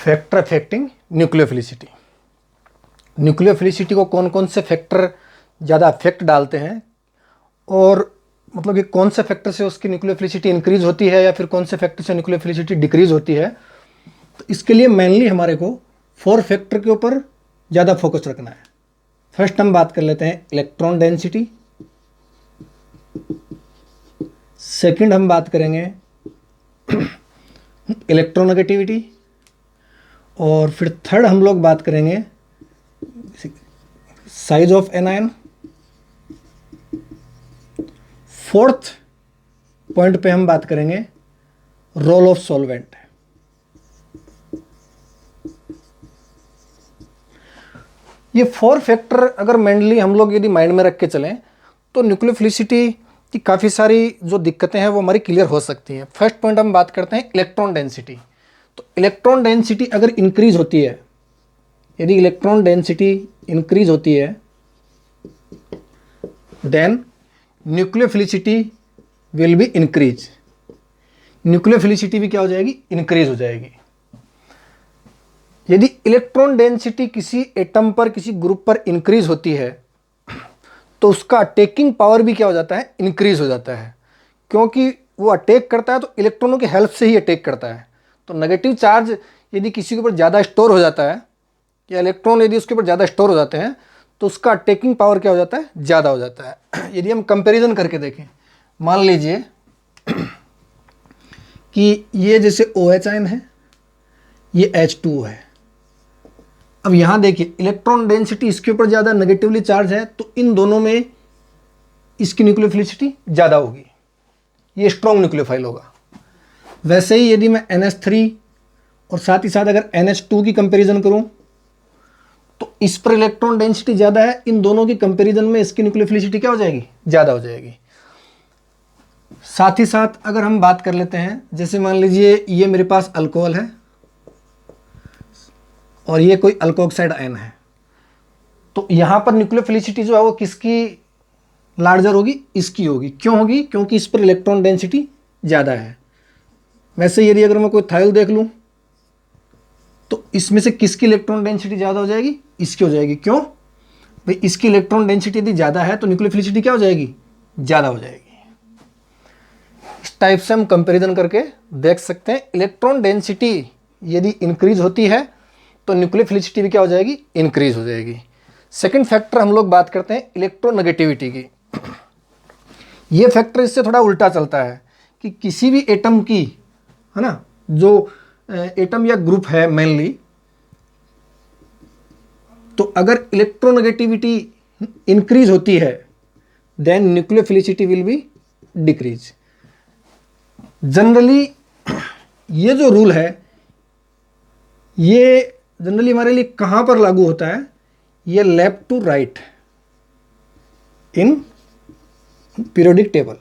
Factor affecting nucleophilicity. Nucleophilicity को कौन कौन से फैक्टर ज़्यादा अफेक्ट डालते हैं, और मतलब कि कौन से फैक्टर से उसकी न्यूक्लियोफिलिसिटी इंक्रीज होती है या फिर कौन से फैक्टर से न्यूक्लियोफिलिसिटी डिक्रीज होती है। तो इसके लिए मेनली हमारे को 4 फैक्टर के ऊपर ज़्यादा फोकस रखना है। फर्स्ट हम बात कर लेते हैं इलेक्ट्रॉन डेंसिटी, सेकंड हम बात करेंगे इलेक्ट्रोनेगेटिविटी, और फिर थर्ड हम लोग बात करेंगे size of anion, fourth point पे हम बात करेंगे रोल ऑफ सॉल्वेंट। ये 4 फैक्टर अगर मेनली हम लोग यदि माइंड में रख के चलें तो न्यूक्लियोफिलिसिटी की काफ़ी सारी जो दिक्कतें हैं वो हमारी क्लियर हो सकती हैं। फर्स्ट पॉइंट हम बात करते हैं इलेक्ट्रॉन डेंसिटी। तो इलेक्ट्रॉन डेंसिटी अगर इंक्रीज होती है, यदि इलेक्ट्रॉन डेंसिटी इंक्रीज होती है, then nucleophilicity will be increase. Nucleophilicity भी क्या हो जाएगी? इंक्रीज हो जाएगी। यदि इलेक्ट्रॉन डेंसिटी किसी एटम पर, किसी ग्रुप पर इंक्रीज होती है तो उसका अटैकिंग पावर भी क्या हो जाता है? इंक्रीज हो जाता है, क्योंकि वो अटैक करता है तो इलेक्ट्रॉनों की हेल्प से ही अटैक करता है। तो नेगेटिव चार्ज यदि किसी के ऊपर ज़्यादा स्टोर हो जाता है, या इलेक्ट्रॉन यदि उसके ऊपर ज़्यादा स्टोर हो जाते हैं, तो उसका अटैकिंग पावर क्या हो जाता है? ज़्यादा हो जाता है। यदि हम कंपैरिजन करके देखें, मान लीजिए कि ये जैसे OH आयन है, ये H2O है। अब यहाँ देखिए इलेक्ट्रॉन डेंसिटी इसके ऊपर ज़्यादा नेगेटिवली चार्ज है, तो इन दोनों में इसकी न्यूक्लियोफिलिसिटी ज़्यादा होगी, ये स्ट्रॉन्ग न्यूक्लियोफाइल होगा। वैसे ही यदि मैं NH3 और साथ ही साथ अगर NH2 की कंपैरिजन करूं तो इस पर इलेक्ट्रॉन डेंसिटी ज़्यादा है, इन दोनों की कंपैरिजन में इसकी न्यूक्लियोफिलिसिटी क्या हो जाएगी? ज़्यादा हो जाएगी। साथ ही साथ अगर हम बात कर लेते हैं, जैसे मान लीजिए ये मेरे पास अल्कोहल है और ये कोई अल्कोक्साइड आयन है, तो यहाँ पर न्यूक्लियोफिलिसिटी जो है वो किसकी लार्जर होगी? इसकी होगी। क्यों होगी? क्योंकि इस पर इलेक्ट्रॉन डेंसिटी ज़्यादा है। वैसे यदि अगर मैं कोई थायल देख लूँ तो इसमें से किसकी इलेक्ट्रॉन डेंसिटी ज़्यादा हो जाएगी? इसकी हो जाएगी। क्यों भाई? इसकी इलेक्ट्रॉन डेंसिटी यदि ज़्यादा है तो न्यूक्लियोफिलिसिटी क्या हो जाएगी? ज़्यादा हो जाएगी। इस टाइप से हम कंपैरिजन करके देख सकते हैं। इलेक्ट्रॉन डेंसिटी यदि इंक्रीज होती है तो न्यूक्लियोफिलिसिटी भी क्या हो जाएगी? इंक्रीज हो जाएगी। सेकंड फैक्टर हम लोग बात करते हैं इलेक्ट्रोनेगेटिविटी की। ये फैक्टर इससे थोड़ा उल्टा चलता है कि किसी भी एटम की, है ना, जो एटम या ग्रुप है मेनली, तो अगर इलेक्ट्रोनेगेटिविटी इंक्रीज होती है then nucleophilicity will be decrease. Generally ये जो रूल है ये जनरली हमारे लिए कहां पर लागू होता है? ये left to right in periodic table.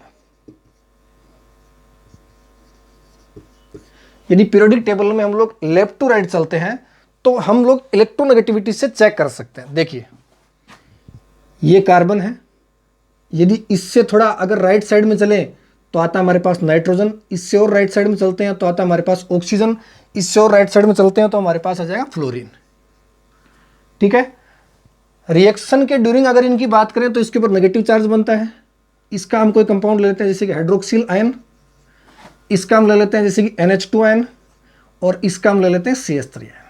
यदि पीरियोडिक टेबल में हम लोग लेफ्ट टू राइट चलते हैं तो हम लोग इलेक्ट्रोनेगेटिविटी से चेक कर सकते हैं। देखिए ये कार्बन है, यदि इससे थोड़ा अगर राइट साइड में चलें तो आता हमारे पास नाइट्रोजन, इससे और राइट साइड में चलते हैं तो आता हमारे पास ऑक्सीजन, इससे और राइट साइड में चलते हैं तो हमारे पास आ जाएगा फ्लोरीन। ठीक है। रिएक्शन के ड्यूरिंग अगर इनकी बात करें तो इसके ऊपर नेगेटिव चार्ज बनता है। इसका हम कोई कंपाउंड ले लेते हैं जैसे कि हाइड्रोक्सिल आयन, इसका हम ले लेते हैं जैसे कि NH2 आयन, और इसका हम ले लेते हैं CH3 आयन।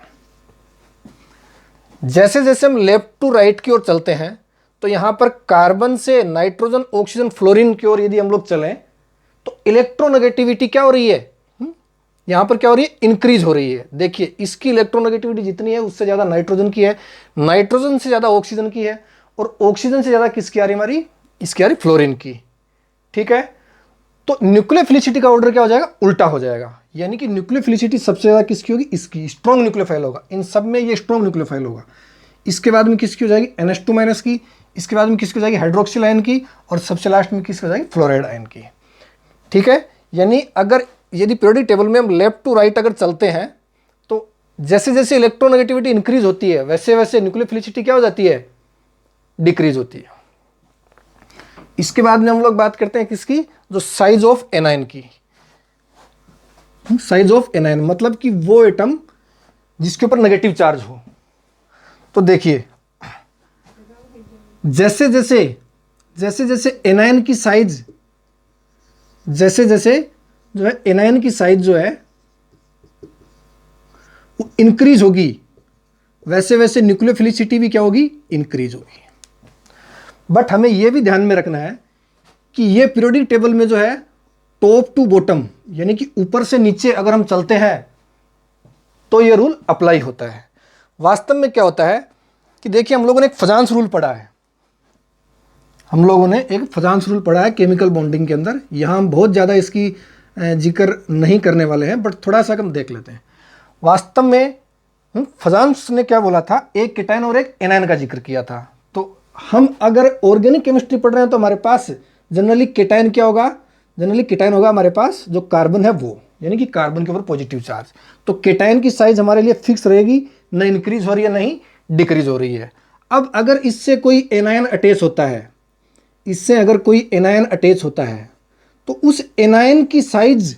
जैसे जैसे हम लेफ्ट टू राइट की ओर चलते हैं तो यहाँ पर कार्बन से नाइट्रोजन, ऑक्सीजन, फ्लोरीन की ओर यदि हम लोग चलें तो इलेक्ट्रोनेगेटिविटी क्या हो रही है? यहाँ पर क्या हो रही है? इंक्रीज हो रही है। देखिए इसकी इलेक्ट्रोनेगेटिविटी जितनी है उससे ज़्यादा नाइट्रोजन की है, नाइट्रोजन से ज़्यादा ऑक्सीजन की है, और ऑक्सीजन से ज़्यादा किसकी आ रही हमारी? इसकी आ रही फ्लोरीन की। ठीक है। तो न्यूक्लियोफिलिसिटी का ऑर्डर क्या हो जाएगा? उल्टा हो जाएगा। यानी कि न्यूक्लियोफिलिसिटी सबसे ज़्यादा किसकी होगी? इसकी। स्ट्रॉन्ग न्यूक्लियोफाइल होगा, इन सब में ये स्ट्रॉन्ग न्यूक्लियोफाइल होगा। इसके बाद में किसकी हो जाएगी? NH2 माइनस की। इसके बाद में किसकी हो जाएगी? हाइड्रोक्सिल आयन की। और सबसे लास्ट में किसकी हो जाएगी? फ्लोराइड आयन की। ठीक है। यानी अगर यदि पीरियोडिक टेबल में हम लेफ्ट टू राइट अगर चलते हैं तो जैसे जैसे इलेक्ट्रोनेगेटिविटी इंक्रीज होती है वैसे वैसे न्यूक्लियोफिलिसिटी क्या हो जाती है? डिक्रीज होती है। इसके बाद में हम लोग बात करते हैं किसकी? जो साइज ऑफ एनायन की। साइज ऑफ एनायन मतलब कि वो एटम जिसके ऊपर नेगेटिव चार्ज हो। तो देखिए जैसे जैसे एनायन की साइज, जैसे जैसे जो है एनायन की साइज जो है वो इंक्रीज होगी, वैसे वैसे न्यूक्लियोफिलिसिटी भी क्या होगी, इंक्रीज होगी। बट हमें यह भी ध्यान में रखना है कि ये पीरियोडिक टेबल में जो है टॉप टू बॉटम यानी कि ऊपर से नीचे अगर हम चलते हैं तो ये रूल अप्लाई होता है। वास्तव में क्या होता है कि देखिए हम लोगों ने एक फजांस रूल पढ़ा है, हम लोगों ने एक फजांस रूल पढ़ा है केमिकल बॉन्डिंग के अंदर। यहाँ हम बहुत ज़्यादा इसकी जिक्र नहीं करने वाले हैं, बट थोड़ा सा हम देख लेते हैं। वास्तव में फजांस ने क्या बोला था, एक केटायन और एक एनायन का जिक्र किया था। तो हम अगर ऑर्गेनिक केमिस्ट्री पढ़ रहे हैं तो हमारे पास जनरली केटायन क्या होगा, जनरली केटायन होगा हमारे पास जो कार्बन है वो, यानी कि कार्बन के ऊपर पॉजिटिव चार्ज। तो केटायन की साइज हमारे लिए फिक्स रहेगी, न इंक्रीज हो रही है नहीं डिक्रीज हो रही है। अब अगर इससे कोई एनायन अटैच होता है, इससे अगर कोई एनायन अटैच होता है तो उस एनायन की साइज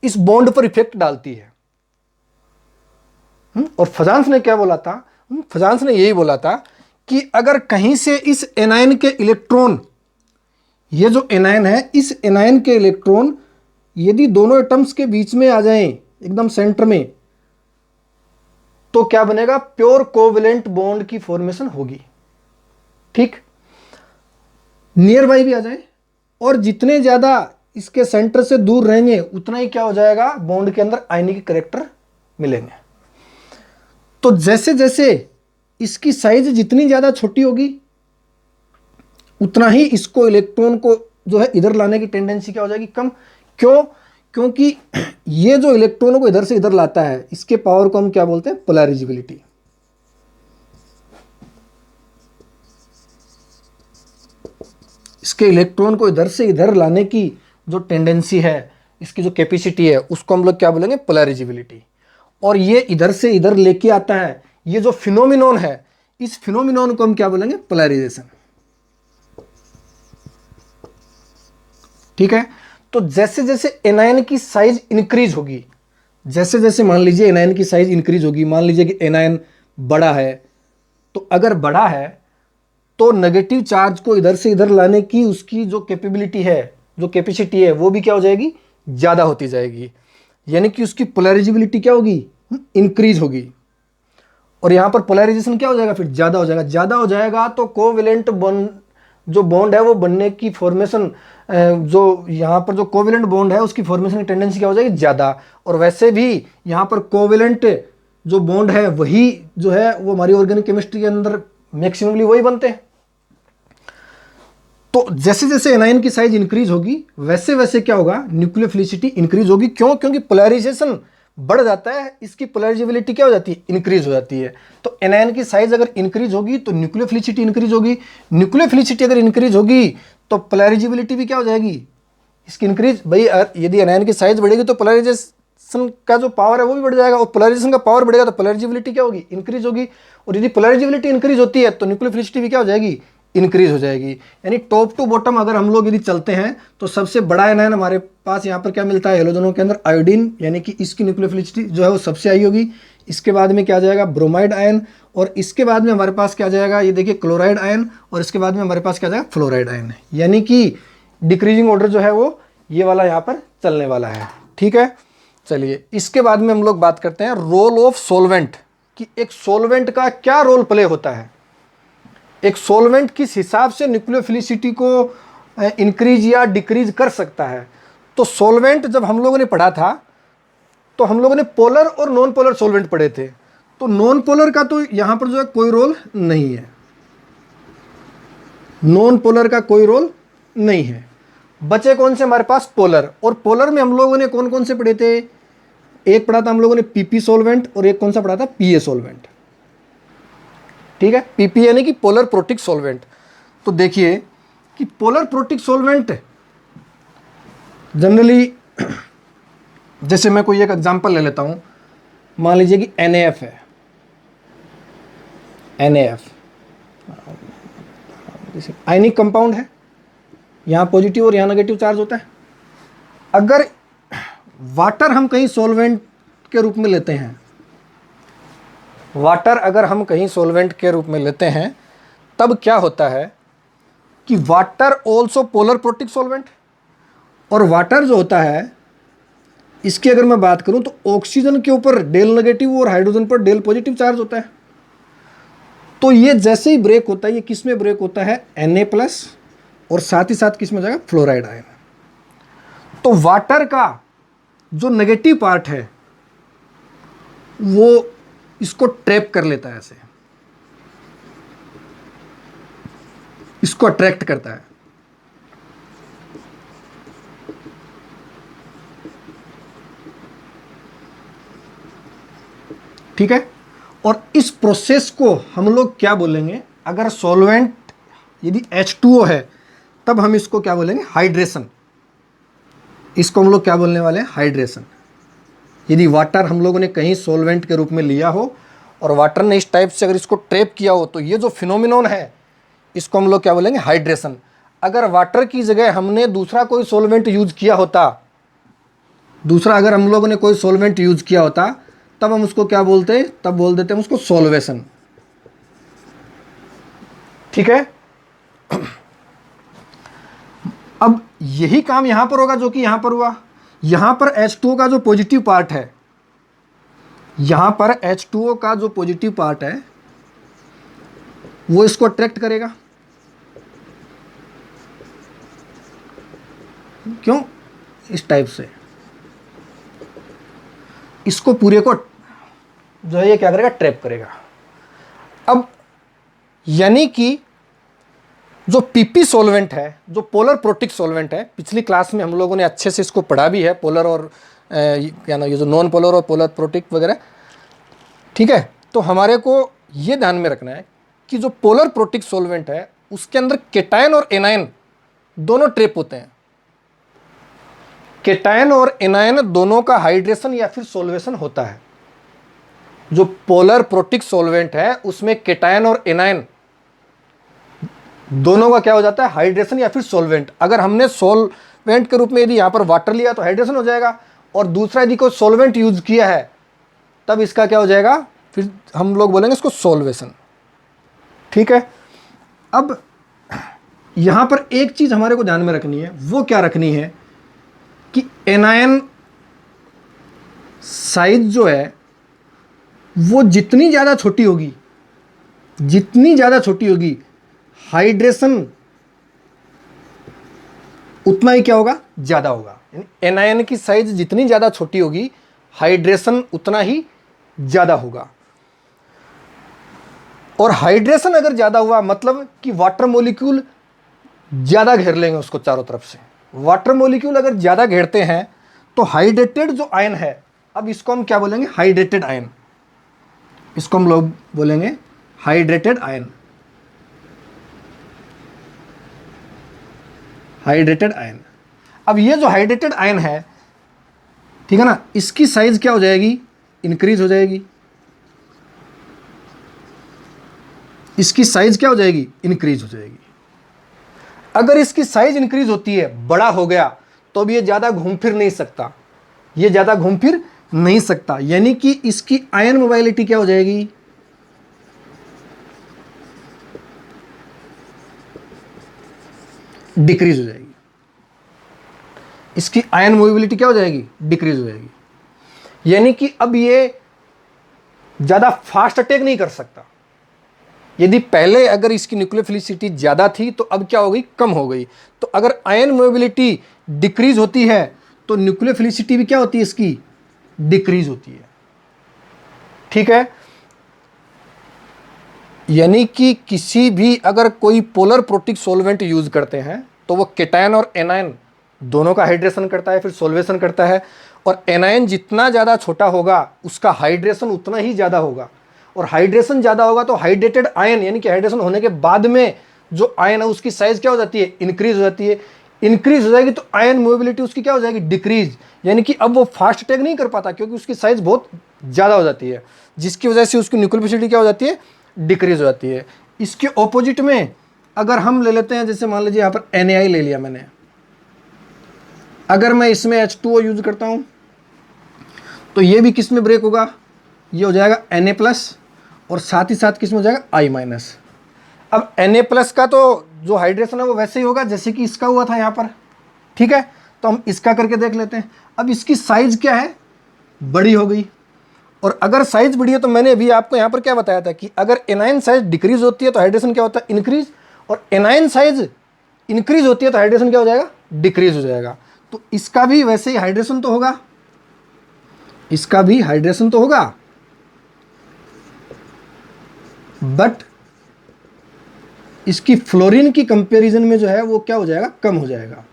इस बॉन्ड पर इफेक्ट डालती है। और फजांस ने क्या बोला था, फजांस ने यही बोला था कि अगर कहीं से इस एनायन के इलेक्ट्रॉन, ये जो एनायन है इस एनायन के इलेक्ट्रॉन यदि दोनों एटम्स के बीच में आ जाएं एकदम सेंटर में, तो क्या बनेगा, प्योर कोवेलेंट बॉन्ड की फॉर्मेशन होगी। ठीक, नियर बाई भी आ जाए और जितने ज्यादा इसके सेंटर से दूर रहेंगे उतना ही क्या हो जाएगा, बॉन्ड के अंदर आयनिक कैरेक्टर मिलेंगे। तो जैसे जैसे इसकी साइज जितनी ज्यादा छोटी होगी उतना ही इसको इलेक्ट्रॉन को जो है इधर लाने की टेंडेंसी क्या हो जाएगी, कम। क्यों, क्योंकि ये जो इलेक्ट्रॉनों को इधर से इधर लाता है इसके पावर को हम क्या बोलते हैं, पोलराइजेबिलिटी। इसके इलेक्ट्रॉन को इधर से इधर लाने की जो टेंडेंसी है, इसकी जो कैपेसिटी है, उसको हम लोग क्या बोलेंगे, पोलराइजेबिलिटी। और ये इधर से इधर लेके आता है, ये जो फिनोमिनॉन है इस फिनोमिनॉन को हम क्या बोलेंगे, पोलराइजेशन। ठीक है, तो जैसे जैसे एनायन की साइज इंक्रीज होगी, जैसे जैसे मान लीजिए एनायन की साइज इंक्रीज होगी, मान लीजिए कि एनायन बड़ा है, तो अगर बड़ा है तो नेगेटिव चार्ज को इधर से इधर लाने की उसकी जो कैपेबिलिटी है, जो कैपेसिटी है, वो भी क्या हो जाएगी, ज़्यादा होती जाएगी। यानी कि उसकी पोलराइजेबिलिटी क्या होगी, इंक्रीज होगी। और यहाँ पर पोलराइजेशन क्या हो जाएगा, फिर ज़्यादा हो जाएगा। ज़्यादा हो जाएगा तो कोवेलेंट बॉन्ड, जो बॉन्ड है वो बनने की फॉर्मेशन, जो यहाँ पर जो कोवेलेंट बॉन्ड है उसकी फॉर्मेशन की टेंडेंसी क्या हो जाएगी, ज़्यादा। और वैसे भी यहाँ पर कोवेलेंट जो बॉन्ड है वही जो है वो हमारी ऑर्गेनिक केमिस्ट्री के अंदर मैक्सिममली वही बनते हैं। तो जैसे जैसे एनायन की साइज इंक्रीज होगी वैसे वैसे क्या होगा, न्यूक्लियोफिलिसिटी इंक्रीज होगी। क्यों, क्योंकि पोलराइजेशन बढ़ जाता है, इसकी पोलराइजेबिलिटी क्या हो जाती है, इंक्रीज हो जाती है। तो एनायन की साइज अगर इंक्रीज होगी तो न्यूक्लियोफिलिसिटी इंक्रीज होगी, न्यूक्लियोफिलिसिटी अगर इंक्रीज होगी तो पोलराइजेबिलिटी भी क्या हो जाएगी, इसकी इंक्रीज। भाई यदि एनायन की साइज बढ़ेगी तो पोलराइजेशन का जो पावर है वो भी बढ़ जाएगा, और पोलराइजेशन का पावर बढ़ेगा तो पोलराइजेबिलिटी क्या होगी, इंक्रीज होगी। और यदि पोलराइजेबिलिटी इंक्रीज होती है तो न्यूक्लियोफिलिसिटी भी क्या हो जाएगी, इंक्रीज हो जाएगी। यानी टॉप टू बॉटम अगर हम लोग यदि चलते हैं तो सबसे बड़ा एनायन हमारे पास यहाँ पर क्या मिलता है, हेलोजनों के अंदर आयोडीन, यानी कि इसकी न्यूक्लियोफिलिसिटी जो है वो सबसे हाई होगी। इसके बाद में क्या आ जाएगा, ब्रोमाइड आयन, और इसके बाद में हमारे पास क्या आ जाएगा, ये देखिए क्लोराइड आयन, और इसके बाद में हमारे पास क्या आ जाएगा, फ्लोराइड आयन। यानी कि डिक्रीजिंग ऑर्डर जो है वो ये वाला यहाँ पर चलने वाला है। ठीक है, चलिए इसके बाद में हम लोग बात करते हैं रोल ऑफ सोलवेंट, कि एक सोलवेंट का क्या रोल प्ले होता है। एक सोलवेंट किस हिसाब से न्यूक्लियोफिलिसिटी को इंक्रीज या डिक्रीज कर सकता है। तो सोलवेंट जब हम लोगों ने पढ़ा था तो हम लोगों ने पोलर और नॉन पोलर सोलवेंट पढ़े थे। तो नॉन पोलर का तो यहाँ पर जो है कोई रोल नहीं है, नॉन पोलर का कोई रोल नहीं है। बचे कौन से हमारे पास, पोलर। और पोलर में हम लोगों ने कौन कौन से पढ़े थे, एक पढ़ा था हम लोगों ने पीपी सोलवेंट, और एक कौन सा पढ़ा था, पीए सोलवेंट। ठीक है, पीपी यानी कि पोलर प्रोटिक सोलवेंट। तो देखिए कि पोलर प्रोटिक सोलवेंट जनरली, जैसे मैं कोई एक एग्जांपल ले लेता हूं, मान लीजिए कि NaF है, NaF आयनिक कंपाउंड है, यहां पॉजिटिव और यहां नेगेटिव चार्ज होता है। अगर वाटर हम कहीं सॉल्वेंट के रूप में लेते हैं वाटर अगर हम कहीं सॉल्वेंट के रूप में लेते हैं तब क्या होता है कि water also polar protic solvent, और वाटर जो होता है इसकी अगर मैं बात करूं तो ऑक्सीजन के ऊपर डेल नेगेटिव और हाइड्रोजन पर डेल पॉजिटिव चार्ज होता है। तो ये जैसे ही ब्रेक होता है, ये किस में ब्रेक होता है, Na+ और साथ ही साथ किस में जाएगा, फ्लोराइड आयन। तो वाटर का जो नेगेटिव पार्ट है वो इसको ट्रैप कर लेता है, ऐसे इसको अट्रैक्ट करता है। ठीक है, और इस प्रोसेस को हम लोग क्या बोलेंगे, अगर सॉल्वेंट यदि H2O है तब हम इसको क्या बोलेंगे, हाइड्रेशन। इसको हम लोग क्या बोलने वाले हैं, हाइड्रेशन। यदि वाटर हम लोगों ने कहीं सॉल्वेंट के रूप में लिया हो और वाटर ने इस टाइप से अगर इसको ट्रैप किया हो तो ये जो फिनोमिनॉन है इसको हम लोग क्या बोलेंगे, हाइड्रेशन। अगर वाटर की जगह हमने दूसरा कोई सॉल्वेंट यूज किया होता, अगर हम लोगों ने कोई सॉल्वेंट यूज किया होता तब हम उसको क्या बोलते, तब बोल देते हम उसको सॉल्वेशन। ठीक है, अब यही काम यहां पर होगा जो कि यहां पर हुआ। यहां पर H2O का जो पॉजिटिव पार्ट है, यहां पर H2O का जो पॉजिटिव पार्ट है वो इसको अट्रैक्ट करेगा। क्यों, इस टाइप से इसको पूरे को जो है ये क्या करेगा, ट्रैप करेगा। अब यानी कि जो PP सॉल्वेंट है, जो पोलर प्रोटिक सॉल्वेंट है, पिछली क्लास में हम लोगों ने अच्छे से इसको पढ़ा भी है, पोलर और क्या नाम, ये जो नॉन पोलर और पोलर प्रोटिक वगैरह। ठीक है, तो हमारे को ये ध्यान में रखना है कि जो पोलर प्रोटिक सॉल्वेंट है उसके अंदर केटायन और एनायन दोनों ट्रैप होते हैं। केटायन और एनायन दोनों का हाइड्रेशन या फिर सॉल्वेशन होता है। जो पोलर प्रोटिक सॉल्वेंट है उसमें केटायन और एनायन दोनों का क्या हो जाता है, हाइड्रेशन या फिर सॉल्वेंट। अगर हमने सॉल्वेंट के रूप में यदि यहां पर वाटर लिया तो हाइड्रेशन हो जाएगा, और दूसरा यदि कोई सॉल्वेंट यूज किया है तब इसका क्या हो जाएगा, फिर हम लोग बोलेंगे इसको सॉल्वेशन। ठीक है, अब यहां पर एक चीज हमारे को ध्यान में रखनी है, वो क्या रखनी है कि एनायन साइज जो है वो जितनी ज्यादा छोटी होगी, हाइड्रेशन उतना ही क्या होगा, ज्यादा होगा। एनायन की साइज जितनी ज्यादा छोटी होगी हाइड्रेशन उतना ही ज्यादा होगा। और हाइड्रेशन अगर ज्यादा हुआ मतलब कि वाटर मॉलिक्यूल ज्यादा घेर लेंगे उसको चारों तरफ से। वाटर मॉलिक्यूल अगर ज्यादा घेरते हैं तो हाइड्रेटेड जो आयन है, अब इसको हम क्या बोलेंगे, हाइड्रेटेड आयन। इसको हम लोग बोलेंगे हाइड्रेटेड आयन। Hydrated ion. अब ये जो हाइड्रेटेड आयन है, ठीक है ना, इसकी साइज क्या हो जाएगी, इंक्रीज हो जाएगी। इसकी साइज क्या हो जाएगी, इंक्रीज हो जाएगी। अगर इसकी साइज इंक्रीज होती है, बड़ा हो गया, तो अब ये ज्यादा घूम फिर नहीं सकता, ये ज्यादा घूम फिर नहीं सकता, यानी कि इसकी आयन मोबाइलिटी क्या हो जाएगी, डिक्रीज हो जाएगी। इसकी आयन मोबिलिटी क्या हो जाएगी, डिक्रीज हो जाएगी। यानी कि अब ये ज्यादा फास्ट अटैक नहीं कर सकता। यदि पहले अगर इसकी न्यूक्लियोफिलिसिटी ज्यादा थी तो अब क्या हो गई, कम हो गई। तो अगर आयन मोबिलिटी डिक्रीज होती है तो न्यूक्लियोफिलिसिटी भी क्या होती है, इसकी डिक्रीज होती है। ठीक है, यानी कि किसी भी अगर कोई पोलर प्रोटिक सॉल्वेंट यूज करते हैं तो वो केटायन और एनायन दोनों का हाइड्रेशन करता है, फिर सॉल्वेशन करता है। और एनायन जितना ज़्यादा छोटा होगा उसका हाइड्रेशन उतना ही ज़्यादा होगा, और हाइड्रेशन ज़्यादा होगा तो हाइड्रेटेड आयन यानी कि हाइड्रेशन होने के बाद में जो आयन है उसकी साइज क्या हो जाती है, इंक्रीज हो जाती है। इंक्रीज हो जाएगी तो आयन मोबिलिटी उसकी क्या हो जाएगी, डिक्रीज। यानी कि अब वो फास्ट अटैक नहीं कर पाता क्योंकि उसकी साइज बहुत ज़्यादा हो जाती है, जिसकी वजह से उसकी न्यूक्लियोफिलिसिटी क्या हो जाती है, डिक्रीज हो जाती है। इसके ऑपोजिट में अगर हम ले लेते हैं, जैसे मान लीजिए यहाँ पर NaI ले लिया मैंने, अगर मैं इसमें H2O यूज करता हूँ तो ये भी किस में ब्रेक होगा, ये हो जाएगा Na+, और साथ ही साथ किस में हो जाएगा, I माइनस। अब Na+ का तो जो हाइड्रेशन है वो वैसे ही होगा जैसे कि इसका हुआ था यहाँ पर, ठीक है। तो हम इसका करके देख लेते हैं। अब इसकी साइज क्या है, बड़ी हो गई। और अगर साइज बड़ी है तो मैंने अभी आपको यहाँ पर क्या बताया था कि अगर एनायन साइज डिक्रीज होती है तो हाइड्रेशन क्या होता है, इंक्रीज, और एनायन साइज इंक्रीज होती है तो हाइड्रेशन क्या हो जाएगा, डिक्रीज हो जाएगा। तो इसका भी वैसे ही हाइड्रेशन तो होगा, इसका भी हाइड्रेशन तो होगा, बट इसकी फ्लोरीन की कंपैरिजन में जो है वो क्या हो जाएगा, कम हो जाएगा।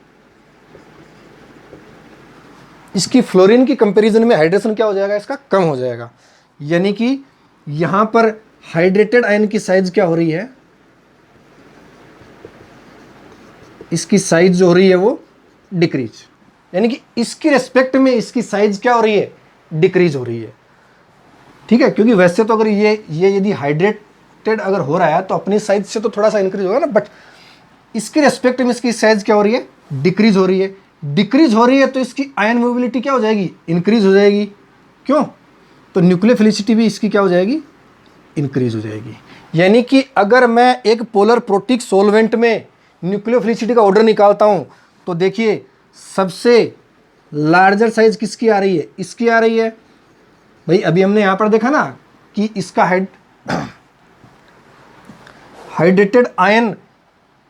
इसकी फ्लोरीन की कंपैरिजन में हाइड्रेशन क्या हो जाएगा, इसका कम हो जाएगा। यानी कि यहां पर हाइड्रेटेड आयन की साइज क्या हो रही है, इसकी साइज जो हो रही है वो डिक्रीज, यानी कि इसकी रेस्पेक्ट में इसकी साइज क्या हो रही है, डिक्रीज हो रही है, ठीक है। क्योंकि वैसे तो अगर ये यदि हाइड्रेटेड अगर हो रहा है तो अपनी साइज से तो थोड़ा सा इंक्रीज होगा ना, बट इसके रेस्पेक्ट में इसकी साइज क्या हो रही है, डिक्रीज हो रही है। डिक्रीज हो रही है तो इसकी आयन मोबिलिटी क्या हो जाएगी, इंक्रीज हो जाएगी। क्यों, तो न्यूक्लियोफिलिसिटी भी इसकी क्या हो जाएगी, इंक्रीज हो जाएगी। यानी कि अगर मैं एक पोलर प्रोटिक सॉल्वेंट में न्यूक्लियोफिलिसिटी का ऑर्डर निकालता हूं तो देखिए सबसे लार्जर साइज किसकी आ रही है, इसकी आ रही है। भाई अभी हमने यहां पर देखा ना कि इसका हाइड्रेटेड आयन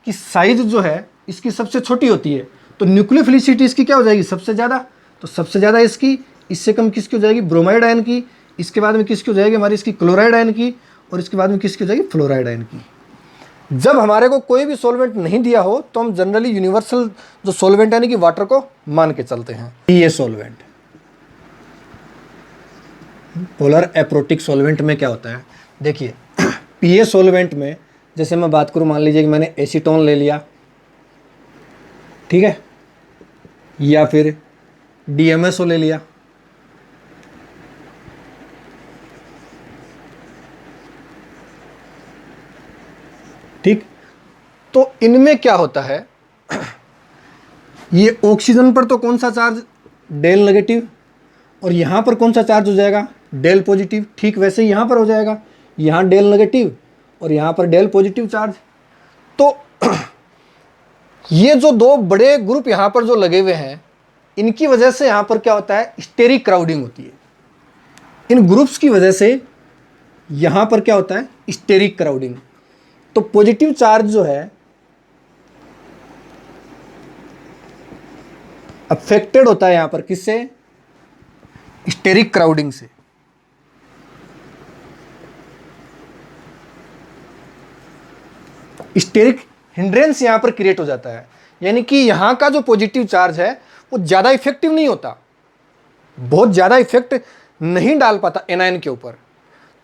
की साइज जो है इसकी सबसे छोटी होती है, तो न्यूक्लियोफिलिसिटी इसकी क्या हो जाएगी, सबसे ज़्यादा। तो सबसे ज़्यादा इसकी, इससे कम किसकी हो जाएगी, ब्रोमाइड आयन की। इसके बाद में किसकी हो जाएगी हमारी, इसकी क्लोराइड आयन की। और इसके बाद में किसकी हो जाएगी, फ्लोराइड आयन की। जब हमारे को कोई भी सॉल्वेंट नहीं दिया हो तो हम जनरली यूनिवर्सल जो सॉल्वेंट यानी कि वाटर को मान के चलते हैं। ये सॉल्वेंट पोलर एप्रोटिक सॉल्वेंट में क्या होता है, देखिए पीए सॉल्वेंट में जैसे मैं बात करूं, मान लीजिए कि मैंने एसीटोन ले लिया, ठीक है, या फिर डीएमएसओ ले लिया, ठीक। तो इनमें क्या होता है, ये ऑक्सीजन पर तो कौन सा चार्ज, डेल नेगेटिव, और यहां पर कौन सा चार्ज हो जाएगा, डेल पॉजिटिव। ठीक वैसे ही यहां पर हो जाएगा, यहां डेल नेगेटिव और यहां पर डेल पॉजिटिव चार्ज। तो ये जो दो बड़े ग्रुप यहां पर जो लगे हुए हैं, इनकी वजह से यहां पर क्या होता है, स्टेरिक क्राउडिंग होती है। इन ग्रुप्स की वजह से यहां पर क्या होता है, स्टेरिक क्राउडिंग। तो पॉजिटिव चार्ज जो है अफेक्टेड होता है यहां पर किससे, स्टेरिक क्राउडिंग से। स्टेरिक हिंड्रेंस यहां पर क्रिएट हो जाता है, यानी कि यहां का जो पॉजिटिव चार्ज है वो ज्यादा इफेक्टिव नहीं होता, बहुत ज्यादा इफेक्ट नहीं डाल पाता एनायन के ऊपर।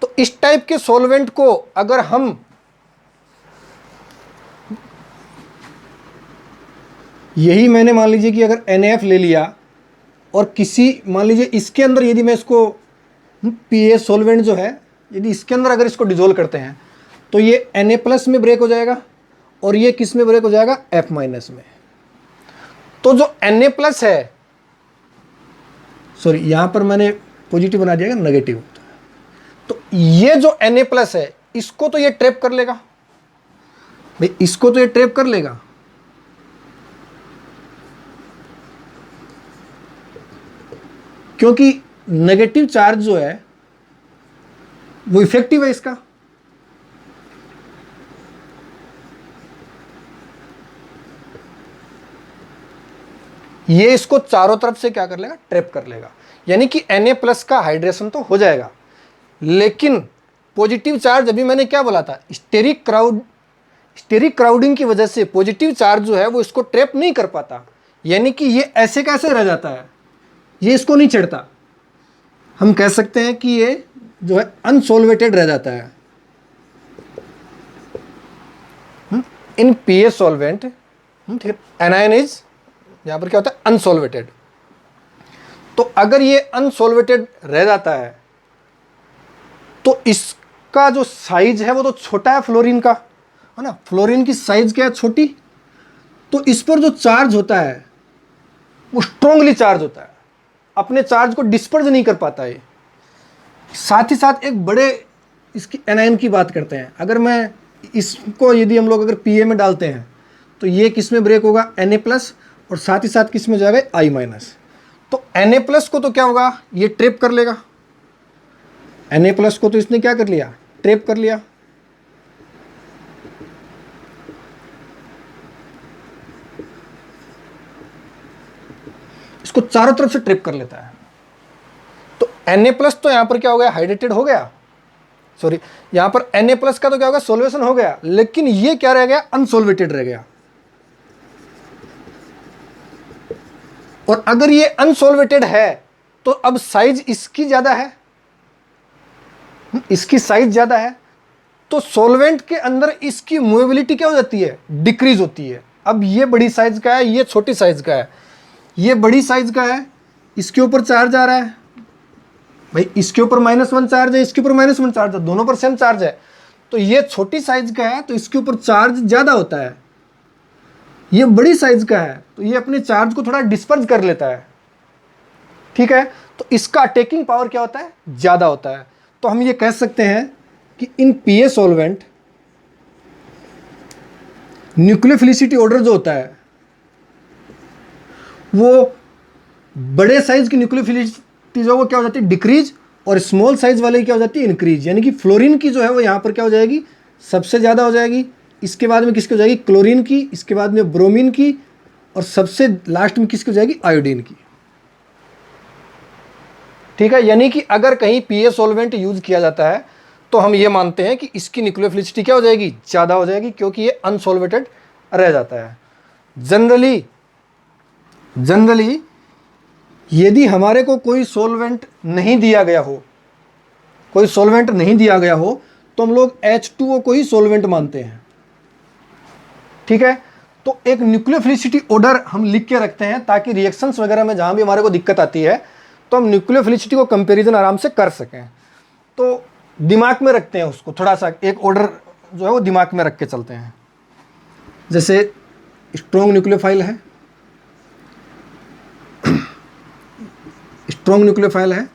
तो इस टाइप के सॉल्वेंट को अगर हम यही मैंने मान लीजिए कि अगर NaF ले लिया और किसी मान लीजिए इसके अंदर यदि मैं इसको पीए सॉल्वेंट जो है यदि इसके अंदर अगर इसको डिजोल्व करते हैं तो ये Na+ में ब्रेक हो जाएगा और ये किस में ब्रेक हो जाएगा, F- में। तो जो Na+ है, सॉरी यहां पर मैंने पॉजिटिव बना दिया, नेगेटिव। तो ये जो Na+ है इसको तो ये ट्रैप कर लेगा भाई, इसको तो ये ट्रैप कर लेगा, क्योंकि नेगेटिव चार्ज जो है वो इफेक्टिव है इसका। ये इसको चारों तरफ से क्या कर लेगा, ट्रैप कर लेगा। यानी कि Na+ का हाइड्रेशन तो हो जाएगा, लेकिन पॉजिटिव चार्ज अभी मैंने क्या बोला था, स्टेरिक क्राउडिंग की वजह से पॉजिटिव चार्ज जो है वो इसको ट्रैप नहीं कर पाता। यानी कि ये ऐसे कैसे रह जाता है, ये इसको नहीं छेड़ता। हम कह सकते हैं कि ये जो है अनसोल्वेटेड रह जाता है। इन पीए सॉल्वेंट, ठीक है, एनायन इज यहां पर क्या होता है, अनसोल्वेटेड। तो अगर ये अनसोल्वेटेड रह जाता है तो इसका जो साइज है वो तो छोटा है फ्लोरीन का, है ना। फ्लोरीन की साइज क्या है, छोटी। तो इस पर जो चार्ज होता है वो स्ट्रोंगली चार्ज होता है, अपने चार्ज को डिस्पर्स नहीं कर पाता है। साथ ही साथ एक बड़े इसकी एनायन की बात करते हैं। अगर मैं इसको यदि हम लोग अगर पीए में डालते हैं तो ये किस में ब्रेक होगा, Na+, और साथ ही साथ किस में जाएगा, I-। तो Na+ को तो क्या होगा, ये ट्रैप कर लेगा। Na+ को तो इसने क्या कर लिया, ट्रैप कर लिया। इसको चारों तरफ से ट्रैप कर लेता है। तो Na+ तो यहां पर क्या हो गया, हाइड्रेटेड हो गया, सॉरी यहां पर Na+ का तो क्या होगा, सोल्वेशन हो गया, लेकिन ये क्या रह गया, अनसोल्वेटेड रह गया। और अगर ये अनसोल्वेटेड है तो अब साइज इसकी ज्यादा है, इसकी साइज ज्यादा है, तो सॉल्वेंट के अंदर इसकी मूवेबिलिटी क्या हो जाती है, डिक्रीज होती है। अब ये बड़ी साइज का है, ये छोटी साइज का है, ये बड़ी साइज का है, इसके ऊपर चार्ज आ रहा है भाई, इसके ऊपर -1 चार्ज है, इसके ऊपर -1 चार्ज है, दोनों पर सेम चार्ज है। तो ये छोटी साइज का है तो इसके ऊपर चार्ज ज्यादा होता है, ये बड़ी साइज का है तो ये अपने चार्ज को थोड़ा डिस्पर्स कर लेता है, ठीक है। तो इसका अटैकिंग पावर क्या होता है, ज्यादा होता है। तो हम ये कह सकते हैं कि इन पीए सॉल्वेंट न्यूक्लियोफिलिसिटी ऑर्डर जो होता है वो बड़े साइज की न्यूक्लियोफिलिसिटी जो वो क्या हो जाती है, डिक्रीज, और स्मॉल साइज वाले की क्या हो जाती है, इंक्रीज। यानी कि फ्लोरीन की जो है वो यहां पर क्या हो जाएगी, सबसे ज्यादा हो जाएगी, इसके बाद में किसकी हो जाएगी, क्लोरीन की, इसके बाद में ब्रोमीन की, और सबसे लास्ट में किसकी हो जाएगी, आयोडीन की, ठीक है। यानी कि अगर कहीं पीए सॉल्वेंट यूज किया जाता है तो हम ये मानते हैं कि इसकी न्यूक्लियोफिलिसिटी क्या हो जाएगी, ज्यादा हो जाएगी, क्योंकि ये अनसोल्वेटेड रह जाता है। जनरली यदि हमारे को कोई सॉल्वेंट नहीं दिया गया हो, कोई सॉल्वेंट नहीं दिया गया हो, तो हम लोग H2O को ही सॉल्वेंट मानते हैं, ठीक है। तो एक न्यूक्लियोफिलिसिटी ऑर्डर हम लिख के रखते हैं ताकि रिएक्शंस वगैरह में जहां भी हमारे को दिक्कत आती है तो हम न्यूक्लियोफिलिसिटी को कंपैरिजन आराम से कर सकें। तो दिमाग में रखते हैं उसको, थोड़ा सा एक ऑर्डर जो है वो दिमाग में रख के चलते हैं। जैसे स्ट्रॉन्ग न्यूक्लियोफाइल है, स्ट्रॉन्ग न्यूक्लियोफाइल है,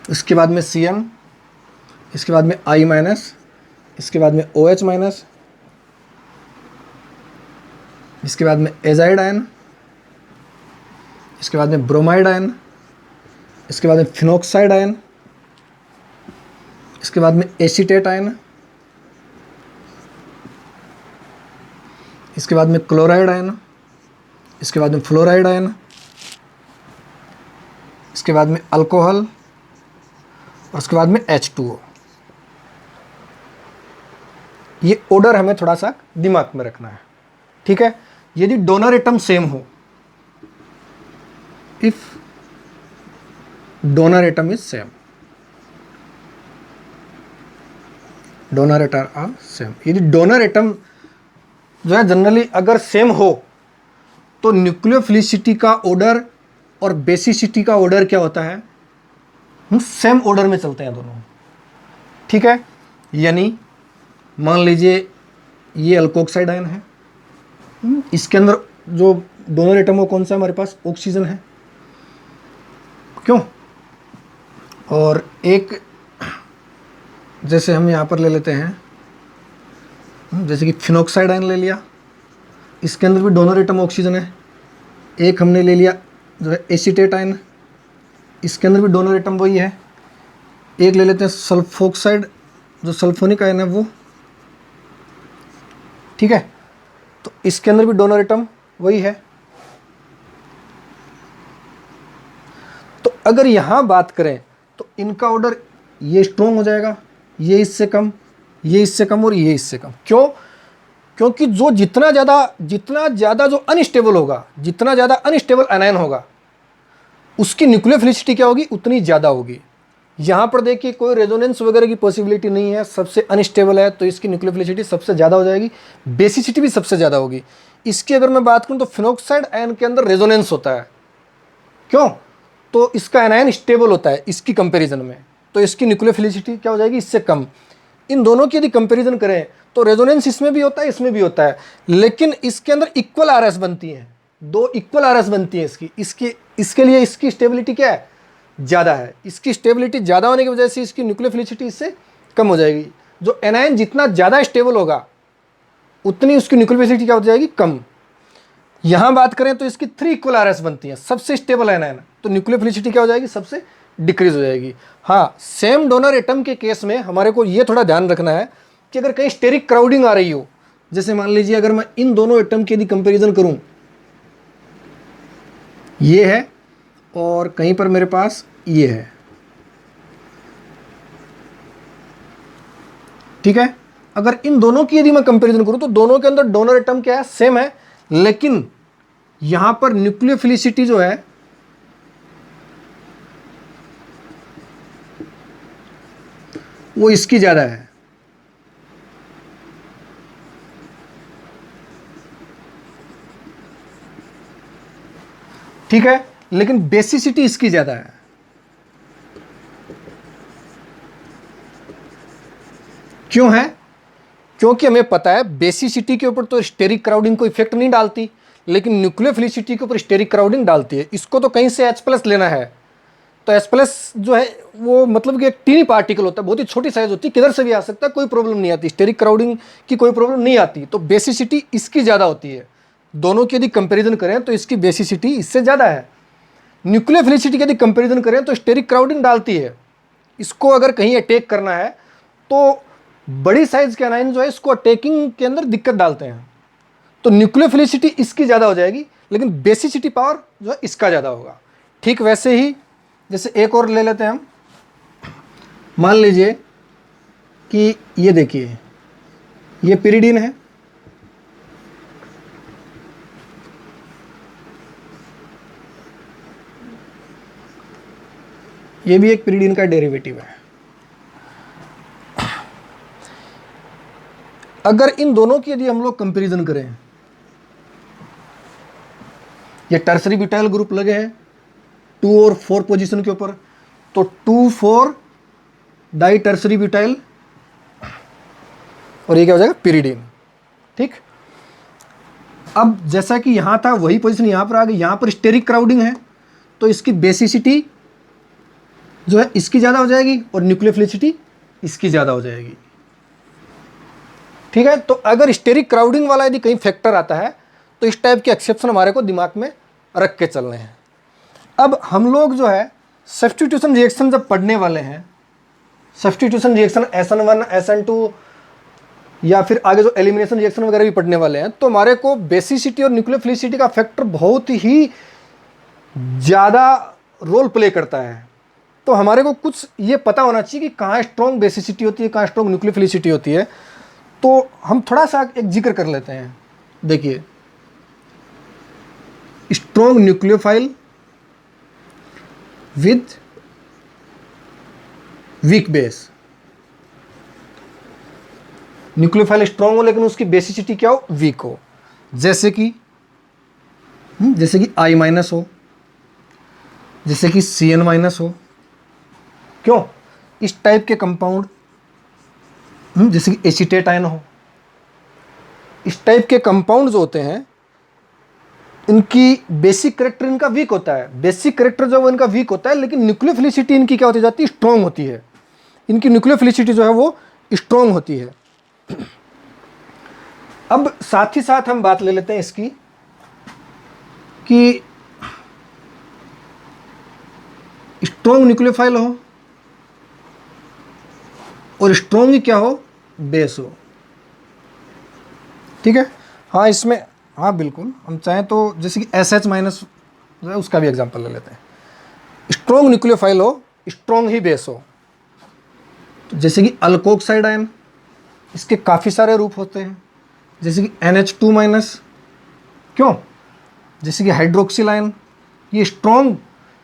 इसके बाद में Cn, इसके बाद में I-, इसके बाद में OH-, इसके बाद में एजाइड आयन, इसके बाद में ब्रोमाइड आयन, इसके बाद में फिनोक्साइड आयन, इसके बाद में एसीटेट आयन, इसके बाद में क्लोराइड आयन, इसके बाद में फ्लोराइड आयन, इसके बाद में अल्कोहल, और उसके बाद में H2O। ये ऑर्डर हमें थोड़ा सा दिमाग में रखना है, ठीक है। यदि डोनर एटम सेम हो, if donor atom is same, donor atom are same, यदि डोनर एटम जो है जनरली अगर सेम हो तो न्यूक्लियोफिलिसिटी का ऑर्डर और बेसिसिटी का ऑर्डर क्या होता है, सेम ऑर्डर में चलते हैं दोनों, ठीक है। यानी मान लीजिए ये अल्कोक्साइड आयन है, इसके अंदर जो डोनर एटम वो कौन सा है हमारे पास, ऑक्सीजन है, क्यों। और एक जैसे हम यहाँ पर ले लेते हैं, जैसे कि फिनोक्साइड आयन ले लिया, इसके अंदर भी डोनर एटम ऑक्सीजन है। एक हमने ले लिया जो है एसीटेट आयन, इसके अंदर भी डोनर एटम वही है। एक ले लेते हैं सल्फोक्साइड, जो सल्फोनिक आयन है वो, ठीक है। तो इसके अंदर भी डोनर एटम वही है। तो अगर यहां बात करें तो इनका ऑर्डर ये स्ट्रॉन्ग हो जाएगा, ये इससे कम, ये इससे कम, और ये इससे कम। क्यों, क्योंकि जो जितना ज़्यादा जो अनस्टेबल होगा, जितना ज़्यादा अनस्टेबल एनायन होगा उसकी न्यूक्लियोफिलिसिटी क्या होगी, उतनी ज़्यादा होगी। यहाँ पर देखिए कोई रेजोनेंस वगैरह की पॉसिबिलिटी नहीं है, सबसे अनस्टेबल है तो इसकी न्यूक्लियोफिलिसिटी सबसे ज़्यादा हो जाएगी, बेसिसिटी भी सबसे ज़्यादा होगी। इसकी अगर मैं बात करूँ तो फिनोक्साइड आयन के अंदर रेजोनेंस होता है, क्यों, तो इसका एनायन स्टेबल होता है इसकी कंपेरिजन में, तो इसकी न्यूक्लियोफिलिसिटी क्या हो जाएगी, इससे कम। इन दोनों की यदि कंपेरिजन करें तो रेजोनेंस इसमें भी होता है, इसमें भी होता है, लेकिन इसके अंदर इक्वल आरएस बनती है, दो इक्वल आरएस बनती है इसकी, इसके लिए इसकी स्टेबिलिटी क्या है, ज़्यादा है, इसकी स्टेबिलिटी ज़्यादा होने की वजह से इसकी न्यूक्लियोफिलिसिटी इससे कम हो जाएगी। जो एनायन जितना ज़्यादा स्टेबल होगा उतनी उसकी न्यूक्लियोफिलिसिटी क्या हो जाएगी, कम। यहाँ बात करें तो इसकी 3 इक्वल RS बनती है, सबसे स्टेबल एनायन, तो न्यूक्लियोफिलिसिटी क्या हो जाएगी, सबसे डिक्रीज हो जाएगी। हाँ, सेम डोनर एटम के केस में हमारे को ये थोड़ा ध्यान रखना है कि अगर कहीं स्टेरिक क्राउडिंग आ रही हो, जैसे मान लीजिए अगर मैं इन दोनों एटम की यदि कंपेरिजन करूं, ये है और कहीं पर मेरे पास ये है, ठीक है। अगर इन दोनों की यदि मैं कंपेरिजन करूं तो दोनों के अंदर डोनर एटम क्या है, सेम है, लेकिन यहां पर न्यूक्लियोफिलिसिटी जो है वो इसकी ज्यादा है, ठीक है, लेकिन बेसिसिटी इसकी ज्यादा है। क्यों है? क्योंकि हमें पता है बेसिसिटी के ऊपर तो स्टेरिक क्राउडिंग को इफेक्ट नहीं डालती, लेकिन न्यूक्लियोफिलिसिटी के ऊपर स्टेरिक क्राउडिंग डालती है। इसको तो कहीं से H+ लेना है, तो H+ जो है वो मतलब कि एक टीनी पार्टिकल होता है, बहुत ही छोटी साइज होती है, किधर से भी आ सकता है, कोई प्रॉब्लम नहीं आती, स्टेरिक क्राउडिंग की कोई प्रॉब्लम नहीं आती। तो बेसिसिटी इसकी ज़्यादा होती है, दोनों की यदि कंपेरिजन करें तो इसकी बेसिसिटी इससे ज़्यादा है। न्यूक्लियोफिलिसिटी की यदि कंपेरिजन करें तो स्टेरिक क्राउडिंग डालती है। इसको अगर कहीं अटैक करना है तो बड़ी साइज के एनायन जो है इसको अटैकिंग के अंदर दिक्कत डालते हैं, तो न्यूक्लियोफिलिसिटी इसकी ज़्यादा हो जाएगी, लेकिन बेसिसिटी पावर जो है इसका ज़्यादा होगा। ठीक वैसे ही जैसे एक और ले लेते हैं हम, मान लीजिए कि ये देखिए, ये पिरिडीन है, ये भी एक पिरिडीन का डेरिवेटिव है। अगर इन दोनों की यदि हम लोग कंपैरिजन करें, ये टर्सरी ब्यूटाइल ग्रुप लगे हैं 2 और 4 पोजीशन के ऊपर, तो 2,4 डाई टर्सरी ब्यूटाइल, और ये क्या हो जाएगा, पिरिडीन। ठीक, अब जैसा कि यहां था वही पोजीशन यहां पर आ गई, यहां पर स्टेरिक क्राउडिंग है, तो इसकी बेसिसिटी जो है इसकी ज़्यादा हो जाएगी और न्यूक्लियोफिलिसिटी इसकी ज़्यादा हो जाएगी। ठीक है, तो अगर स्टेरिक क्राउडिंग वाला यदि कहीं फैक्टर आता है तो इस टाइप के एक्सेप्शन हमारे को दिमाग में रख के चलने हैं। अब हम लोग जो है सब्स्टिट्यूशन रिएक्शन जब पढ़ने वाले हैं, सब्स्टिट्यूशन रिएक्शन SN1 SN2 या फिर आगे जो एलिमिनेशन रिएक्शन वगैरह भी पढ़ने वाले हैं, तो हमारे को बेसिसिटी और न्यूक्लियोफिलिसिटी का फैक्टर बहुत ही ज़्यादा रोल प्ले करता है। तो हमारे को कुछ ये पता होना चाहिए कि कहाँ स्ट्रॉन्ग बेसिसिटी होती है, कहाँ स्ट्रॉन्ग न्यूक्लियोफिलिसिटी होती है। तो हम थोड़ा सा एक जिक्र कर लेते हैं। देखिए, strong nucleophile with weak base, nucleophile strong हो लेकिन उसकी बेसिसिटी क्या हो, वीक हो, जैसे कि I- हो, जैसे कि CN- हो। क्यों? इस टाइप के कंपाउंड, जैसे कि एसीटेट आयन हो, इस टाइप के कंपाउंड जो होते हैं इनकी बेसिक करेक्टर इनका वीक होता है। बेसिक करेक्टर जो है इनका वीक होता है, लेकिन न्यूक्लियोफिलिसिटी इनकी क्या होती जाती है, स्ट्रॉन्ग होती है। इनकी न्यूक्लियोफिलिसिटी जो है वो स्ट्रॉन्ग होती है। अब साथ ही साथ हम बात ले लेते हैं इसकी कि स्ट्रॉन्ग न्यूक्लियोफाइल हो और स्ट्रॉन्ग ही क्या हो, बेस हो। ठीक है, हाँ इसमें, हाँ बिल्कुल, हम चाहें तो जैसे कि SH- जो है उसका भी एग्जांपल ले लेते हैं। स्ट्रॉन्ग न्यूक्लियोफाइल हो, स्ट्रॉन्ग ही बेस हो, तो जैसे कि अल्कोक्साइड आयन, इसके काफ़ी सारे रूप होते हैं, जैसे कि NH2-, क्यों, जैसे कि हाइड्रोक्सिल आयन, ये स्ट्रॉन्ग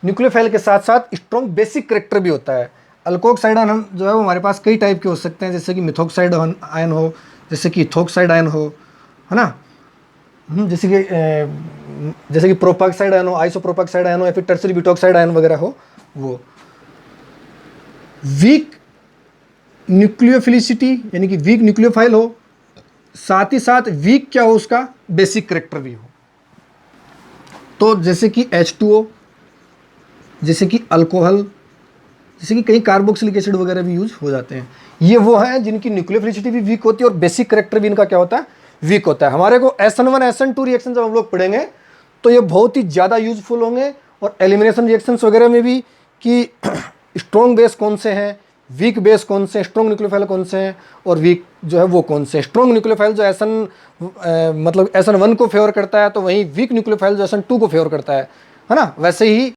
न्यूक्लियोफाइल के साथ साथ स्ट्रॉन्ग बेसिक करेक्टर भी होता है। अल्कोक्साइड आयन जो है वो हमारे पास कई टाइप के हो सकते हैं, जैसे कि मिथोक्साइड आयन हो, जैसे कि इथोक्साइड आयन हो, है ना, जैसे कि प्रोपाक्साइड आयन हो, आइसोप्रोपाक्साइड आयन हो, या फिर टर्सरी ब्यूटॉक्साइड आयन वगैरह हो। वो वीक न्यूक्लियोफिलिसिटी यानी कि वीक न्यूक्लियोफाइल हो, साथ ही साथ वीक क्या हो, उसका बेसिक करेक्टर भी हो। तो जैसे कि H2O, जैसे कि अल्कोहल, जैसे कि कई कार्बोक्सिलिक एसिड वगैरह भी यूज हो जाते हैं। ये वो हैं जिनकी न्यूक्लियोफिलिसिटी भी वीक होती है और बेसिक करेक्टर भी इनका क्या होता है, वीक होता है। हमारे को SN1 SN2 रिएक्शन जब हम लोग पढ़ेंगे तो ये बहुत ही ज़्यादा यूजफुल होंगे, और एलिमिनेशन रिएक्शंस वगैरह में भी कि स्ट्रॉन्ग बेस कौन से हैं, वीक बेस कौन से हैं, स्ट्रॉन्ग न्यूक्लियोफाइल कौन से हैं, और वीक जो है वो कौन से हैं। स्ट्रॉन्ग न्यूक्लियोफाइल जो मतलब SN1 को फेवर करता है, तो वहीं वीक न्यूक्लियोफाइल जो SN2 को फेवर करता है ना। वैसे ही